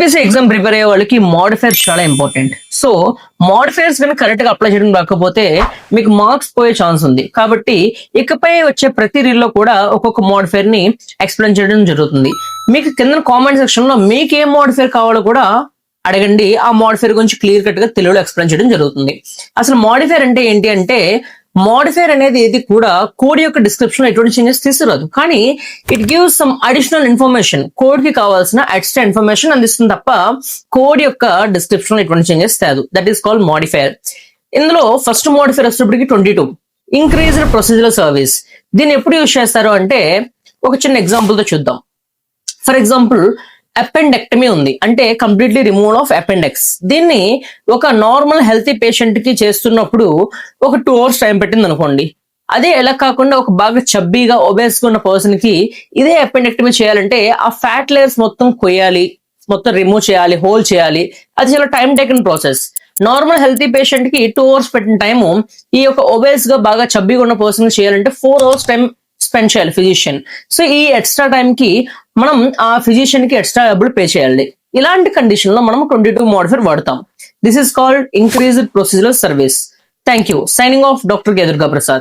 టీజీపీసీ exam prepare అయ్యే వాళ్ళకి modifiers చాలా ఇంపార్టెంట్. సో మోడిఫైర్స్ కనుక కరెక్ట్ గా అప్లై చేయడం రాకపోతే మీకు మార్క్స్ పోయే ఛాన్స్ ఉంది. కాబట్టి ఇకపై వచ్చే ప్రతి రీల్ లో కూడా ఒక్కొక్క మోడిఫైర్ ని ఎక్స్ప్లెయిన్ చేయడం జరుగుతుంది. మీకు కింద కామెంట్ సెక్షన్ లో మీకు ఏ మోడిఫైర్ కావాలో కూడా అడగండి. ఆ మోడిఫైర్ గురించి క్లియర్ కట్ గా తెలుగులో ఎక్స్ప్లెయిన్ చేయడం జరుగుతుంది. అసలు మోడిఫైర్ అంటే ఏంటి అంటే, మోడిఫైర్ అనేది ఏది కూడా కోడ్ యొక్క డిస్క్రిప్షన్ లో ఎటువంటి చేంజెస్ తీసుకురాదు, కానీ it gives some additional information. Code కి కావాల్సిన ఎక్స్ట్రా ఇన్ఫర్మేషన్ అందిస్తుంది తప్ప కోడ్ యొక్క డిస్క్రిప్షన్ లో ఎటువంటి చేంజెస్ తేదు. That is called modifier. ఇందులో ఫస్ట్ మోడిఫైర్ వచ్చేటప్పటికి 22 ఇంక్రీజ్డ్ ప్రొసీజరల్ సర్వీస్. దీన్ని ఎప్పుడు యూజ్ చేస్తారు అంటే ఒక చిన్న ఎగ్జాంపుల్ తో చూద్దాం. ఫర్ ఎగ్జాంపుల్, అపెండెక్టమీ ఉంది అంటే కంప్లీట్లీ రిమూవ్ ఆఫ్ అపెండెక్స్. దీన్ని ఒక నార్మల్ హెల్తీ పేషెంట్ కి చేస్తున్నప్పుడు ఒక 2 hours టైం పెట్టింది అనుకోండి. అదే ఎలా కాకుండా ఒక బాగా చబ్బీగా ఒబేస్ ఉన్న పర్సన్ కి ఇదే అపెండెక్టమీ చేయాలంటే ఆ ఫ్యాట్ లేయర్స్ మొత్తం కొయ్యాలి, మొత్తం రిమూవ్ చేయాలి, హోల్ చేయాలి. అది చాలా time taken process. Normal healthy patient కి 2 hours పెట్టిన టైము ఈ యొక్క ఒబేస్ గా బాగా చబ్బీగా ఉన్న పర్సన్ చేయాలంటే 4 hours టైం స్పెండ్ చేయాలి ఫిజిషియన్. సో ఈ ఎక్స్ట్రా టైం కి మనం ఆ ఫిజిషియన్ కి ఎక్స్ట్రా డబ్బులు పే చేయాలి. ఇలాంటి కండిషన్ లో మనం 22 మోడిఫైర్ వాడతాం. This is called increased procedural service. Thank you. Signing off doctor K Durga Prasad.